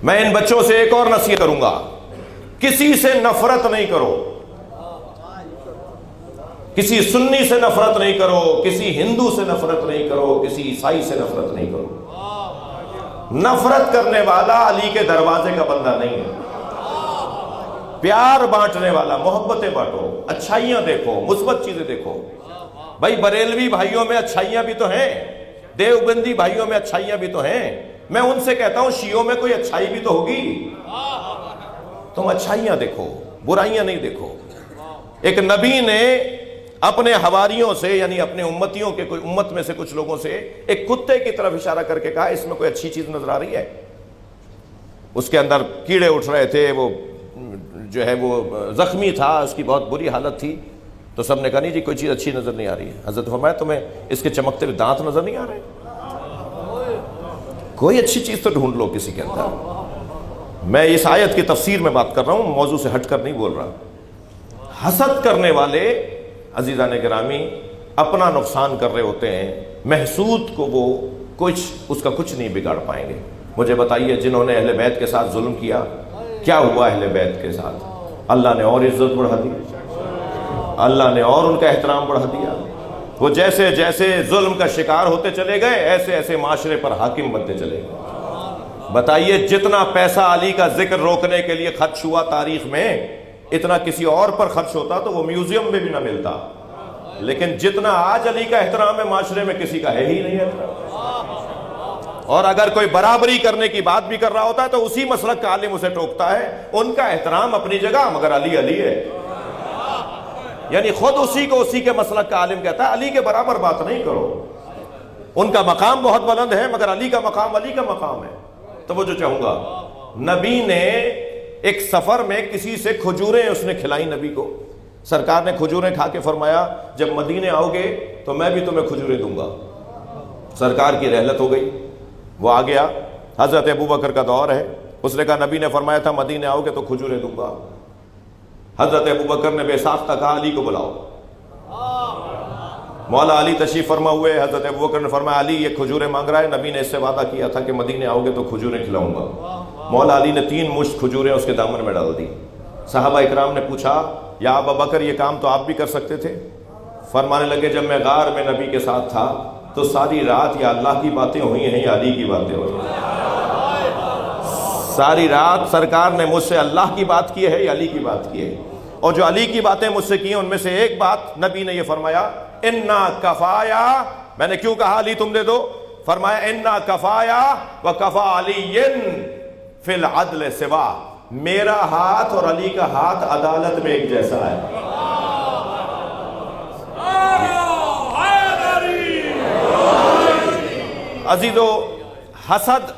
میں ان بچوں سے ایک اور نصیحت کروں گا، کسی سے نفرت نہیں کرو، کسی سنی سے نفرت نہیں کرو، کسی ہندو سے نفرت نہیں کرو، کسی عیسائی سے نفرت نہیں کرو۔ نفرت کرنے والا علی کے دروازے کا بندہ نہیں ہے۔ پیار بانٹنے والا، محبتیں بانٹو، اچھائیاں دیکھو، مثبت چیزیں دیکھو۔ بھائی بریلوی بھائیوں میں اچھائیاں بھی تو ہیں، دیوبندی بھائیوں میں اچھائیاں بھی تو ہیں، میں ان سے کہتا ہوں شیعوں میں کوئی اچھائی بھی تو ہوگی۔ تم اچھائیاں دیکھو، برائیاں نہیں دیکھو۔ ایک نبی نے اپنے حواریوں سے، یعنی اپنے امتیوں کے، کوئی امت میں سے کچھ لوگوں سے، ایک کتے کی طرف اشارہ کر کے کہا اس میں کوئی اچھی چیز نظر آ رہی ہے؟ اس کے اندر کیڑے اٹھ رہے تھے، وہ جو ہے وہ زخمی تھا، اس کی بہت بری حالت تھی، تو سب نے کہا نہیں جی کوئی چیز اچھی نظر نہیں آ رہی ہے۔ حضرت فرمایا تمہیں اس کے چمکتے ہوئے دانت نظر نہیں آ رہے؟ کوئی اچھی چیز تو ڈھونڈ لو کسی کے اندر۔ میں اس آیت کی تفسیر میں بات کر رہا ہوں، موضوع سے ہٹ کر نہیں بول رہا۔ حسد کرنے والے عزیزان گرامی اپنا نقصان کر رہے ہوتے ہیں، محسود کو وہ اس کا کچھ نہیں بگاڑ پائیں گے۔ مجھے بتائیے جنہوں نے اہل بیت کے ساتھ ظلم کیا، کیا ہوا اہل بیت کے ساتھ؟ اللہ نے اور عزت بڑھا دی، اللہ نے اور ان کا احترام بڑھا دیا۔ وہ جیسے جیسے ظلم کا شکار ہوتے چلے گئے، ایسے ایسے معاشرے پر حاکم بنتے چلے گئے۔ بتائیے جتنا پیسہ علی کا ذکر روکنے کے لیے خرچ ہوا تاریخ میں، اتنا کسی اور پر خرچ ہوتا تو وہ میوزیم میں بھی نہ ملتا۔ لیکن جتنا آج علی کا احترام ہے معاشرے میں، کسی کا ہے ہی نہیں احترام۔ اور اگر کوئی برابری کرنے کی بات بھی کر رہا ہوتا ہے تو اسی مسلک کا عالم اسے ٹوکتا ہے۔ ان کا احترام اپنی جگہ، مگر علی علی ہے، یعنی خود اسی کو اسی کے مسلک کا عالم کہتا ہے علی کے برابر بات نہیں کرو۔ ان کا مقام بہت بلند ہے، مگر علی کا مقام علی کا مقام ہے۔ توجہ چاہوں گا، نبی نے ایک سفر میں کسی سے کھجوریں اس نے کھلائی نبی کو، سرکار نے کھجوریں کھا کے فرمایا جب مدینے آؤ گے تو میں بھی تمہیں کھجوریں دوں گا۔ سرکار کی رحلت ہو گئی، وہ آ گیا، حضرت ابوبکر کا دور ہے، اس نے کہا نبی نے فرمایا تھا مدینے آؤ گے تو کھجوریں دوں گا۔ حضرت ابوبکر نے بے ساختہ کہا علی کو بلاؤ۔ مولا علی تشریف فرما ہوئے، حضرت ابوبکر نے فرمایا علی یہ کھجوریں مانگ رہا ہے، نبی نے اس سے وعدہ کیا تھا کہ مدینے آؤ گے تو کھجوریں کھلاؤں گا۔ مولا علی نے 3 مشت کھجوریں اس کے دامن میں ڈال دی۔ صحابہ اکرام نے پوچھا یا ابوبکر یہ کام تو آپ بھی کر سکتے تھے؟ فرمانے لگے جب میں غار میں نبی کے ساتھ تھا تو ساری رات یا اللہ کی باتیں ہوئی ہیں یا علی کی باتیں ہوئی ہیں۔ ساری رات سرکار نے مجھ سے اللہ کی بات کی ہے یا علی کی بات کی ہے، اور جو علی کی باتیں مجھ سے کی ہیں ان میں سے ایک بات نبی نے یہ فرمایا انا کفایا، میں نے کیوں کہا علی تم دے دو؟ فرمایا انا کفایا وکفا علی فی العدل سوا، میرا ہاتھ اور علی کا ہاتھ عدالت میں ایک جیسا ہے۔ عزیزو حسد،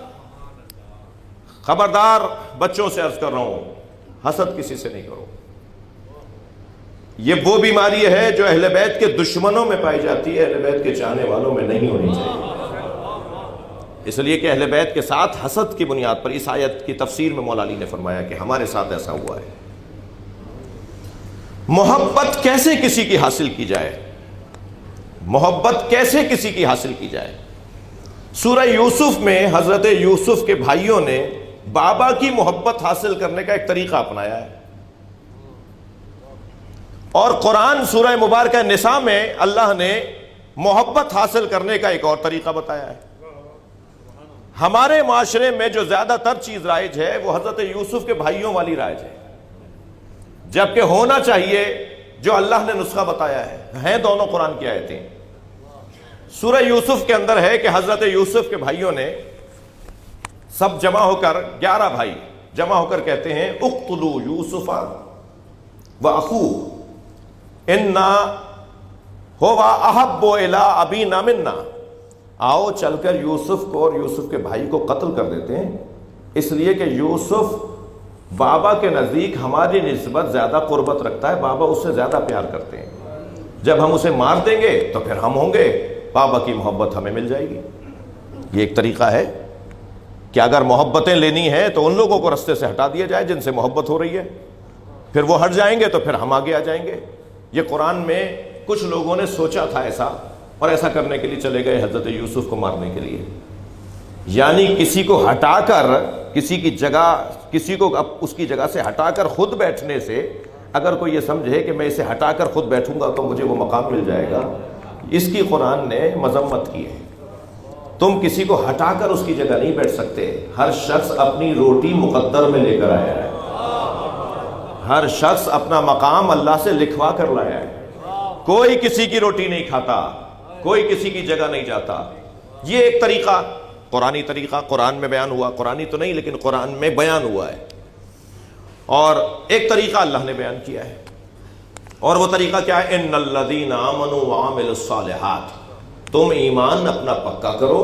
خبردار بچوں سے عرض کر رہا ہوں، حسد کسی سے نہیں کرو۔ یہ وہ بیماری ہے جو اہل بیت کے دشمنوں میں پائی جاتی ہے، اہل بیت کے چاہنے والوں میں نہیں ہونی چاہیے۔ اس لیے کہ اہل بیت کے ساتھ حسد کی بنیاد پر اس آیت کی تفسیر میں مولا علی نے فرمایا کہ ہمارے ساتھ ایسا ہوا ہے۔ محبت کیسے کسی کی حاصل کی جائے؟ محبت کیسے کسی کی حاصل کی جائے؟ سورہ یوسف میں حضرت یوسف کے بھائیوں نے بابا کی محبت حاصل کرنے کا ایک طریقہ اپنایا ہے، اور قرآن سورہ مبارکہ نساء میں اللہ نے محبت حاصل کرنے کا ایک اور طریقہ بتایا ہے۔ ہمارے معاشرے میں جو زیادہ تر چیز رائج ہے وہ حضرت یوسف کے بھائیوں والی رائج ہے، جبکہ ہونا چاہیے جو اللہ نے نسخہ بتایا ہے دونوں قرآن کی آیتیں۔ سورہ یوسف کے اندر ہے کہ حضرت یوسف کے بھائیوں نے سب جمع ہو کر، 11 بھائی جمع ہو کر کہتے ہیں اقتلوا یوسف واخوہ انا ہوا احب الی ابینا منا، آؤ چل کر یوسف کو اور یوسف کے بھائی کو قتل کر دیتے ہیں، اس لیے کہ یوسف بابا کے نزدیک ہماری نسبت زیادہ قربت رکھتا ہے، بابا اس سے زیادہ پیار کرتے ہیں، جب ہم اسے مار دیں گے تو پھر ہم ہوں گے، بابا کی محبت ہمیں مل جائے گی۔ یہ ایک طریقہ ہے کہ اگر محبتیں لینی ہیں تو ان لوگوں کو رستے سے ہٹا دیا جائے جن سے محبت ہو رہی ہے، پھر وہ ہٹ جائیں گے تو پھر ہم آگے آ جائیں گے۔ یہ قرآن میں کچھ لوگوں نے سوچا تھا ایسا، اور ایسا کرنے کے لیے چلے گئے حضرت یوسف کو مارنے کے لیے، یعنی کسی کو ہٹا کر کسی کی جگہ، کسی کو اس کی جگہ سے ہٹا کر خود بیٹھنے سے اگر کوئی یہ سمجھے کہ میں اسے ہٹا کر خود بیٹھوں گا تو مجھے وہ مقام مل جائے گا، اس کی قرآن نے مذمت کی ہے۔ تم کسی کو ہٹا کر اس کی جگہ نہیں بیٹھ سکتے۔ ہر شخص اپنی روٹی مقدر میں لے کر آیا ہے، ہر شخص اپنا مقام اللہ سے لکھوا کر لایا ہے۔ کوئی کسی کی روٹی نہیں کھاتا، کوئی کسی کی جگہ نہیں جاتا۔ یہ ایک طریقہ، قرآنی طریقہ قرآن میں بیان ہوا، قرآنی تو نہیں لیکن قرآن میں بیان ہوا ہے، اور ایک طریقہ اللہ نے بیان کیا ہے، اور وہ طریقہ کیا ہے؟ ان الذین آمنوا وعملوا الصالحات، تم ایمان اپنا پکا کرو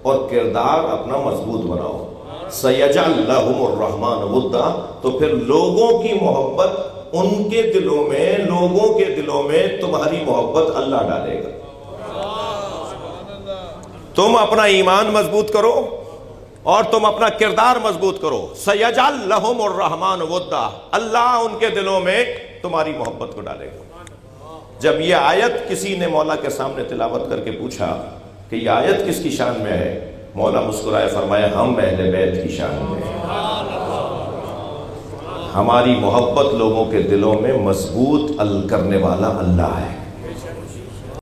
اور کردار اپنا مضبوط بناؤ۔ سیجعل لہم الرحمن ودا، تو پھر لوگوں کی محبت ان کے دلوں میں، لوگوں کے دلوں میں تمہاری محبت اللہ ڈالے گا۔ تم اپنا ایمان مضبوط کرو اور تم اپنا کردار مضبوط کرو۔ سیجعل لہم الرحمن ودا، اللہ ان کے دلوں میں تمہاری محبت کو ڈالے گا۔ جب یہ آیت کسی نے مولا کے سامنے تلاوت کر کے پوچھا کہ یہ آیت کس کی شان میں ہے، مولا مسکرائے فرمایا ہم اہل بیت کی شان میں ہیں۔ ہماری محبت لوگوں کے دلوں میں مضبوط کرنے والا اللہ ہے۔